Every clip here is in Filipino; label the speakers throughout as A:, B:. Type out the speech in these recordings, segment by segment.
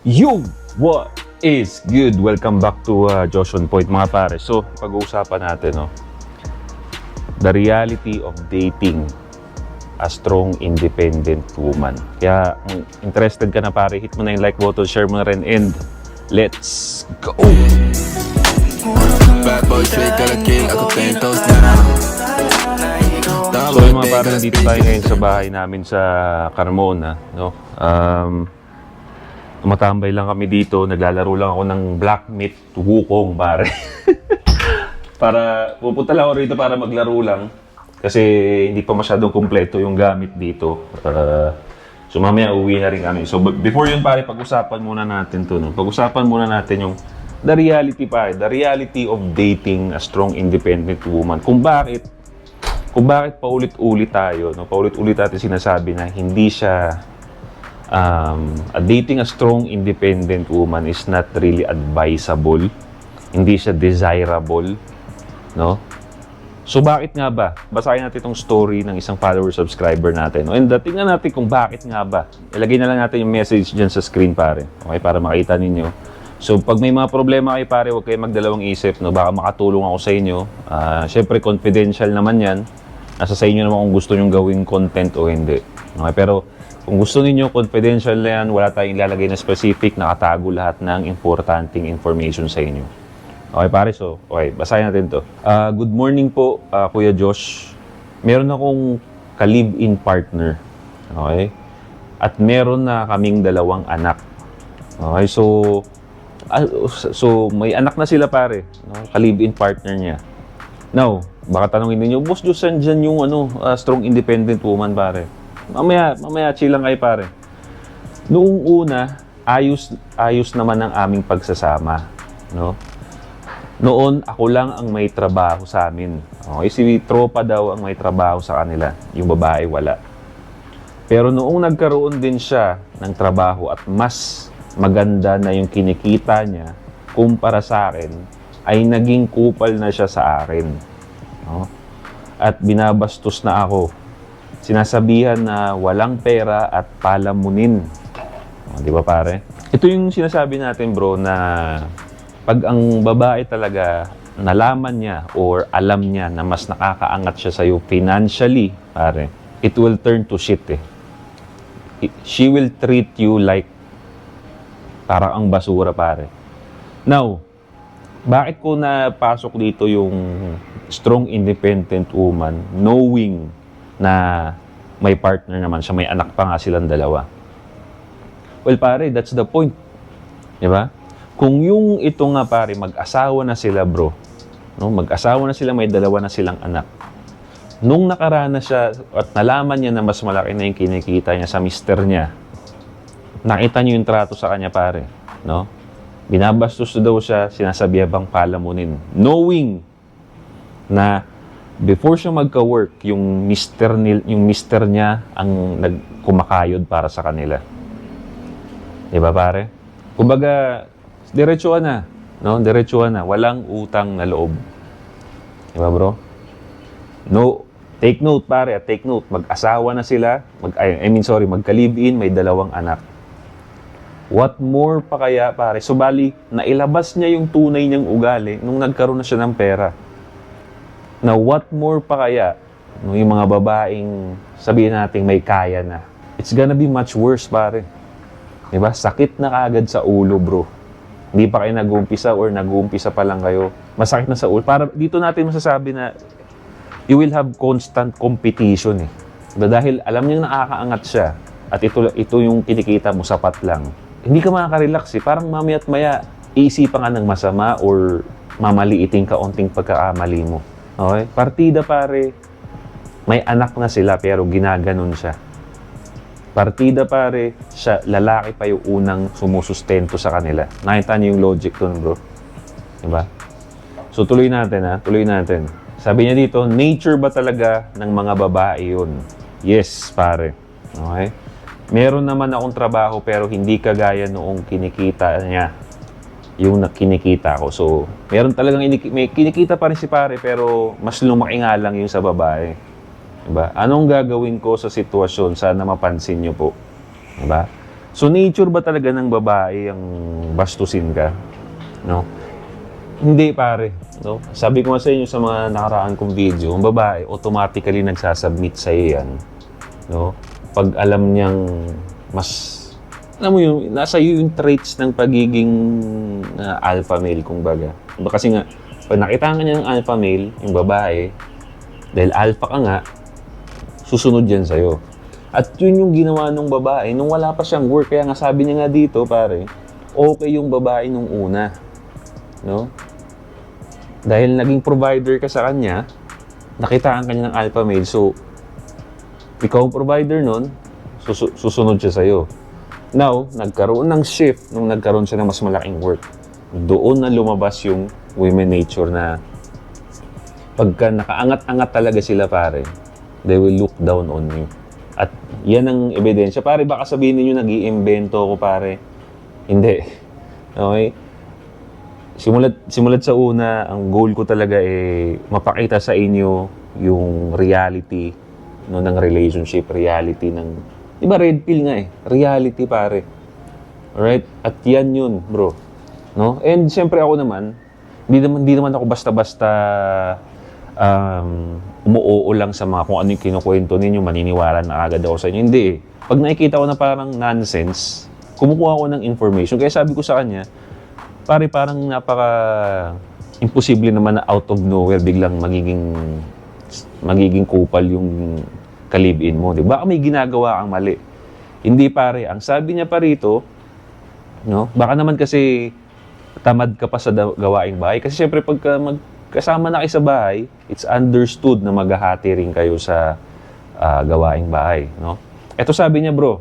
A: Yo! What is good? Welcome back to Josh on Point mga pare. So, pag-uusapan natin the reality of dating a strong independent woman. Kaya kung interested ka na pare, hit mo na yung like button, share mo na rin, and let's go!
B: Bad boy trick, gotta kill, ako pentos na.
A: So yung mga pare, nandito tayo ngayon sa bahay namin sa Carmona, no? Tumatambay lang kami dito, naglalaro lang ako ng Black Myth Wukong, pare. Pupunta lang ako rito para maglaro lang. Kasi hindi pa masyadong kumpleto yung gamit dito. So mamaya uwi na rin kami. So before yun pare, pag-usapan muna natin to. No? Pag-usapan muna natin yung the reality pare, the reality of dating a strong independent woman. Kung bakit paulit-ulit tayo, no? Paulit-ulit natin sinasabi na hindi siya dating a strong independent woman is not really advisable. Hindi siya desirable, no? So bakit nga ba? Basahin natin itong story ng isang follower subscriber natin. No? And tingnan natin kung bakit nga ba. Ilagay na lang natin yung message dyan sa screen pare. Okay, para makita ninyo. So pag may mga problema kayo pare, huwag kayo magdalawang isip, no? Baka makatulong ako sa inyo. Syempre confidential naman yan. Nasa sa inyo naman kung gusto nyo gawing content o hindi. Okay, pero kung gusto niyo confidential na yan, wala tayong ilalagay na specific, nakatago lahat ng importanteng information sa inyo. Okay pare, so okay, basahin natin to. Good morning po, Kuya Josh. Meron akong ka-live-in partner. Okay? At meron na kaming dalawang anak. Okay, so may anak na sila pare, no? Ka-live-in partner niya. Now, baka tanongin niyo, Boss Josh, saan yung strong independent woman pare? Mamaya chill lang kayo pare. Noong una, ayos naman ang aming pagsasama, no? Noon, ako lang ang may trabaho sa amin. Okay, si tropa daw ang may trabaho sa kanila. Yung babae, wala. Pero noong nagkaroon din siya ng trabaho at mas maganda na yung kinikita niya kumpara sa akin, ay naging kupal na siya sa akin. No? At binabastos na ako. Sinasabihan na walang pera at palamunin. Di ba pare? Ito yung sinasabi natin bro na pag ang babae talaga nalaman niya or alam niya na mas nakakaangat siya sa'yo financially, pare, it will turn to shit eh. She will treat you like parang ang basura pare. Now, bakit ko napasok dito yung strong independent woman knowing na may partner naman siya, may anak pa nga silang dalawa? Well pare, that's the point. Diba? Kung yung ito nga pare, mag-asawa na sila bro, no? Mag-asawa na sila, may dalawa na silang anak. Nung nakarana siya at nalaman niya na mas malaki na yung kinikita niya sa mister niya, nakita niyo yung trato sa kanya pare, no? Binabastos daw siya, sinasabi bang palamunin, knowing na before siya magka-work, yung mister niya ang nagkumakayod para sa kanila. Diba pare? Kumbaga, diretsuhan na. No? Diretsuhan na. Walang utang na loob. Diba bro? No, take note pare, take note. Mag-asawa na sila. Magka-live-in, may dalawang anak. What more pa kaya pare? So bali, nailabas niya yung tunay niyang ugali nung nagkaroon na siya ng pera. Now, what more pa kaya no, yung mga babaeng sabihin natin may kaya na? It's gonna be much worse, pare. Diba? Sakit na kagad sa ulo, bro. Hindi pa kayo nag-uumpisa or nag-uumpisa pa lang kayo. Masakit na sa ulo. Para dito natin masasabi na you will have constant competition eh. Diba? Dahil alam niyo nakakaangat siya at ito yung kinikita mo sapat lang. Hindi ka makaka-relax eh. Parang mamaya at maya iisipan ka ng masama or mamaliiting ka onting pagkakamali mo. Okay? Partida pare, may anak na sila pero ginaganon siya. Partida pare, siya, lalaki pa yung unang sumusustento sa kanila. Nakita niyo yung logic dun bro. Diba? So tuloy natin tuloy natin. Sabi niya dito, nature ba talaga ng mga babae yun? Yes pare. Okay? Meron naman akong trabaho pero hindi kagaya noong kinikita niya. Yung kinikita ko. So, meron talagang may kinikita pa rin si pare pero mas lumaki nga lang yung sa babae. Diba? Anong gagawin ko sa sitwasyon? Sana mapansin nyo po. Diba? So, nature ba talaga ng babae ang bastusin ka? No? Hindi, pare. No? Sabi ko nga sa inyo sa mga nakaraan kong video, ang babae, automatically nagsasubmit sa'yo yan. No? Pag alam niyang mas, alam mo yung, nasa iyo yung traits ng pagiging alpha male, kumbaga. Kasi nga, pag nakita ka niya ng alpha male, yung babae, dahil alpha ka nga, susunod yan sa'yo. At yun yung ginawa nung babae nung wala pa siyang work. Kaya nga sabi niya nga dito, pare, okay yung babae nung una. No? Dahil naging provider ka sa kanya, nakitaan ka niya ng alpha male. So, ikaw ang provider nun, susunod siya sa'yo. Now, nagkaroon ng shift nung nagkaroon siya ng mas malaking work. Doon na lumabas yung women nature na pagka nakaangat-angat talaga sila, pare, they will look down on you. At yan ang ebidensya. Pare, baka sabihin ninyo nag-iimbento ako, pare. Hindi. Okay? Simulat sa una, ang goal ko talaga mapakita sa inyo yung reality ng relationship, reality ng... Di ba red pill nga reality, pare. Alright? At yan yun, bro. No? And siyempre ako naman, hindi naman ako basta-basta umuoo lang sa mga kung ano yung kinukwento ninyo, maniniwala na agad ako sa inyo. Hindi Pag nakikita ko na parang nonsense, kumukuha ko ng information. Kaya sabi ko sa kanya, pare, parang imposible naman na out of nowhere biglang magiging kupal yung kalibin mo. Di ba? Baka may ginagawa kang mali. Hindi, pare. Ang sabi niya pa rito, no? Baka naman kasi tamad ka pa sa gawaing bahay. Kasi syempre pagka magkasama na kayo sa bahay, it's understood na maghahati rin kayo sa gawaing bahay. No? Ito sabi niya, bro,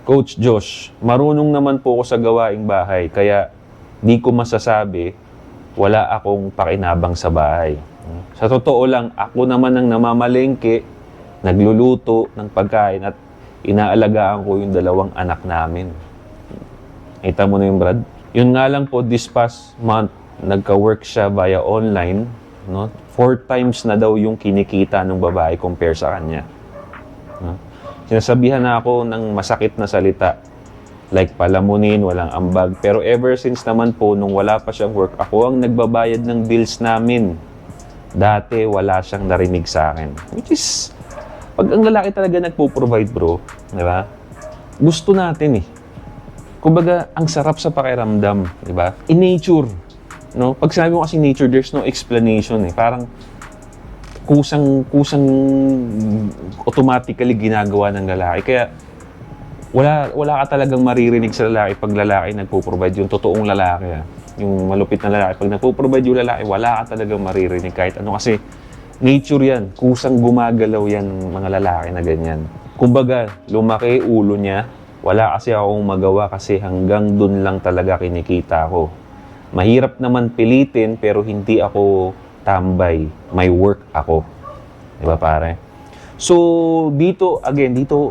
A: Coach Josh, marunong naman po ako sa gawaing bahay, kaya di ko masasabi wala akong pakinabang sa bahay. Sa totoo lang, ako naman ang namamalengke, nagluluto ng pagkain at inaalagaan ko yung 2 anak namin. Kita mo na yung Brad? Yun nga lang po, this past month, nagka-work siya via online. No? 4 times na daw yung kinikita ng babae compare sa kanya. No? Sinasabihan na ako ng masakit na salita. Like palamunin, walang ambag. Pero ever since naman po, nung wala pa siyang work, ako ang nagbabayad ng bills namin. Dati, wala siyang narinig sa akin. Which is, pag ang lalaki talaga nagpo-provide, bro, di ba? Gusto natin Kumbaga, ang sarap sa pakiramdam, di ba? In nature, no? Pag sinabi mo kasi nature, there's no explanation Parang kusang automatically ginagawa ng lalaki. Kaya wala ka talagang maririnig sa lalaki pag lalaki nagpo-provide, yung totoong lalaki. Yung malupit na lalaki. Pag nagpo-provide yung lalaki, wala ka talagang maririnig kahit ano. Kasi nature yan. Kusang gumagalaw yan ng mga lalaki na ganyan. Kumbaga, lumaki ulo niya. Wala kasi akong magawa kasi hanggang dun lang talaga kinikita ko. Mahirap naman pilitin pero hindi ako tambay. May work ako. Diba, pare? So, dito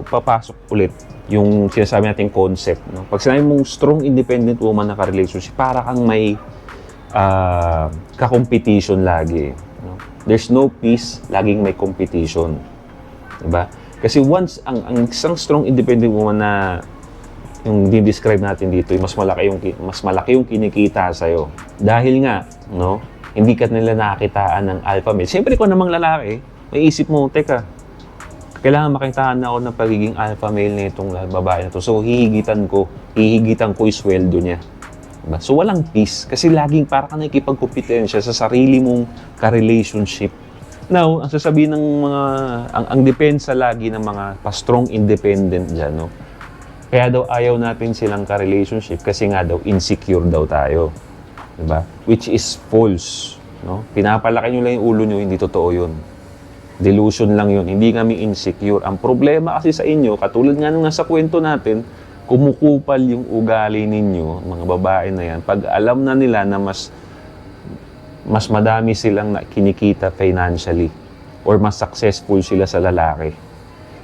A: papasok ulit yung sinasabi nating concept. No? Pag sinabi mong strong, independent woman na ka-relationship, para kang may ka-competition lagi. No? There's no peace, laging may competition. Diba? Kasi once, ang isang strong, independent woman na yung di-describe natin dito, mas malaki yung kinikita sa'yo. Dahil nga, no, hindi ka nila nakitaan ng alpha male. Siyempre, kung namang lalaki, may isip mo, teka, kailangan makitaan na ako ng pagiging alpha male na itong babae na to. So, hihigitan ko yung sweldo niya. Diba? So, walang peace. Kasi laging para ka nakikipagkompetensya sa sarili mong ka-relationship. Now, ang sasabihin ng ang depensa lagi ng mga pa-strong independent dyan, no? Kaya daw ayaw natin silang ka-relationship kasi nga daw insecure daw tayo. Diba? Which is false. No? Pinapalaki nyo lang yung ulo nyo, hindi totoo yun. Delusion lang yun. Hindi kami insecure. Ang problema kasi sa inyo, katulad nga nung nasa kwento natin, kumukupal yung ugali ninyo, mga babae na yan, pag alam na nila na mas madami silang kinikita financially or mas successful sila sa lalaki.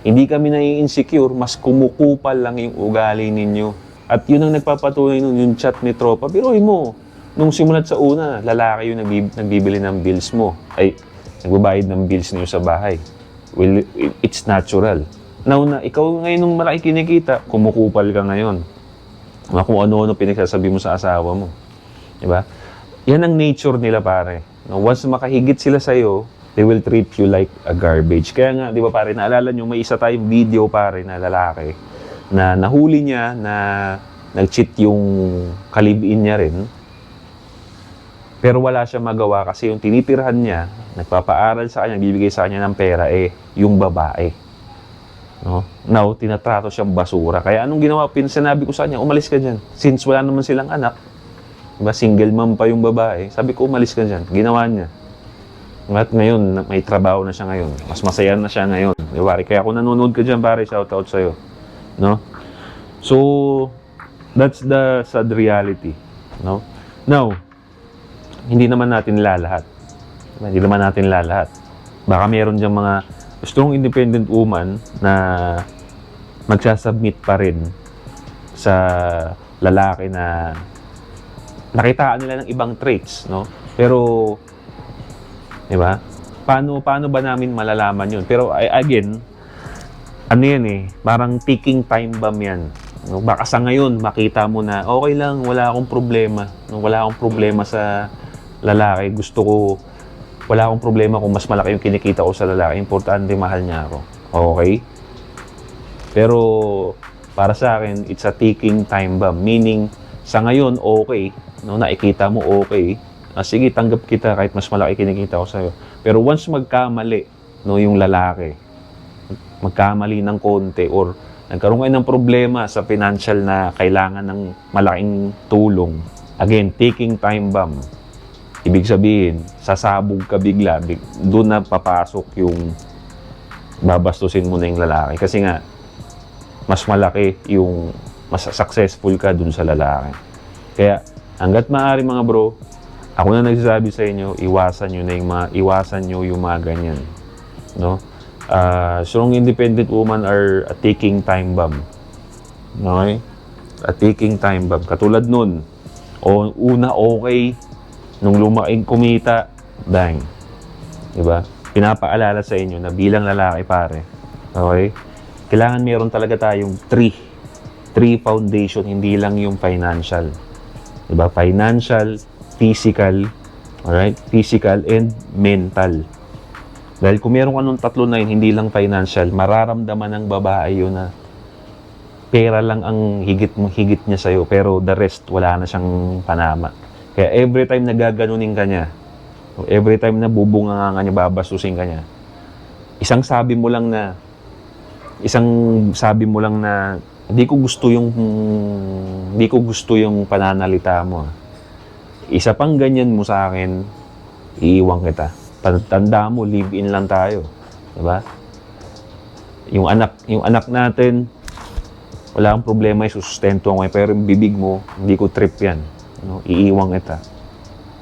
A: Hindi kami nai-insecure, mas kumukupal lang yung ugali ninyo. At yun ang nagpapatunay nun, yung chat ni Tropa. Biruin mo, nung simulat sa una, lalaki yung nagbibili ng bills mo. Ay, nagbabayad ng bills niyo sa bahay. Well, it's natural. Now na ikaw ngayon nung malaki kinikita, kumukupal ka ngayon. Mga kung ano-ano pinagsasabi mo sa asawa mo. Diba? Yan ang nature nila, pare. No, once makahigit sila sa'yo, they will treat you like a garbage. Kaya nga, di ba pare, naalala nyo, may isa tayong video, pare, na lalaki, na nahuli niya na nag-cheat yung kalibin niya rin. Pero wala siya magawa kasi yung tinitirhan niya, nagpapaaral sa kanya, bibigay sa kanya ng pera, yung babae. No? Now, tinatrato siyang basura. Kaya anong ginawa? Sinabi ko sa kanya, umalis ka dyan. Since wala naman silang anak, diba, single mom pa yung babae, sabi ko, umalis ka dyan. Ginawa niya. At ngayon, may trabaho na siya ngayon. Mas masaya na siya ngayon. Diba? Kaya kung nanonood ka dyan, pare, shoutout sa'yo. No? So, that's the sad reality. No? Now, hindi naman natin lalahat. Hindi naman natin lalahat. Baka meron dyan mga strong independent woman na magsasubmit pa rin sa lalaki na nakitaan nila ng ibang traits, no? Pero, di ba? Paano ba namin malalaman yun? Pero again, ano yan parang ticking time bomb yan. No? Baka sa ngayon, makita mo na, okay lang, wala akong problema. No? Wala akong problema sa lalaki. Wala akong problema kung mas malaki yung kinikita ko sa lalaki. Importante, mahal niya ako. Okay? Pero, para sa akin, it's a ticking time bomb. Meaning, sa ngayon, okay. No, nakikita mo okay. Sige, tanggap kita kahit mas malaki kinikita ko sa'yo. Pero once magkamali, no, yung lalaki, magkamali ng konti or nagkaroon kayo ng problema sa financial na kailangan ng malaking tulong, again, ticking time bomb. Ibig sabihin, sasabog ka bigla, doon na papasok yung babastusin mo na yung lalaki. Kasi nga, mas malaki yung, mas successful ka dun sa lalaki. Kaya, hanggat maaari mga bro, ako na nagsasabi sa inyo, iwasan nyo yung mga ganyan. No? Strong independent women are a ticking time bomb. Okay? A ticking time bomb. Katulad nun, una okay, nung lumaking kumita, bang. Diba? Pinapaalala sa inyo na bilang lalaki, pare. Okay? Kailangan meron talaga tayong three foundation, hindi lang yung financial. Diba? Financial, physical, alright? Physical and mental. Dahil kung meron ka nung tatlo na yun, hindi lang financial, mararamdaman ng babae yun na pera lang ang higit niya sa'yo, pero the rest, wala na siyang panama. Kaya every time nagaganunin ka niya, every time na bubunga nga niya, babastusin ka niya, isang sabi mo lang na, hindi ko gusto yung pananalita mo. Isa pang ganyan mo sa akin, iiwan kita. Tanda mo, live-in lang tayo. Diba? Yung anak natin, wala akong problema, isusustento ko. Pero yung bibig mo, hindi ko trip yan. No? Iiwan kita.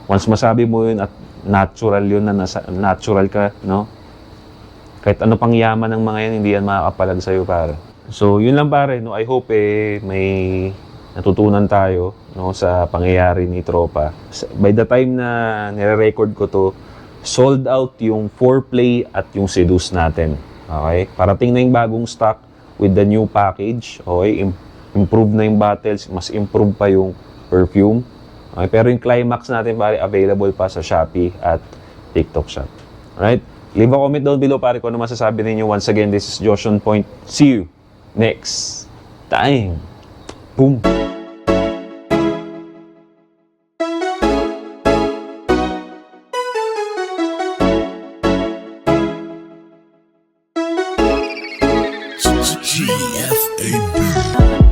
A: Once masabi mo yun at natural yun, na natural ka, no? Kahit ano pang yaman ng mga yan, hindi yan makakapalag sa'yo, pare. So, yun lang, pare. No? I hope may natutunan tayo, no, sa pangyayari ni Tropa. By the time na nire-record ko to, sold out yung foreplay at yung seduce natin. Okay? Parating na yung bagong stock with the new package. Okay? Improve na yung bottles, mas improve pa yung perfume. Okay? Pero yung climax natin, pare, available pa sa Shopee at TikTok Shop. Alright? Leave a comment down below, pare, kung ano masasabi ninyo. Once again, this is Josh on Point. See you next time. Boom!
B: GFAB.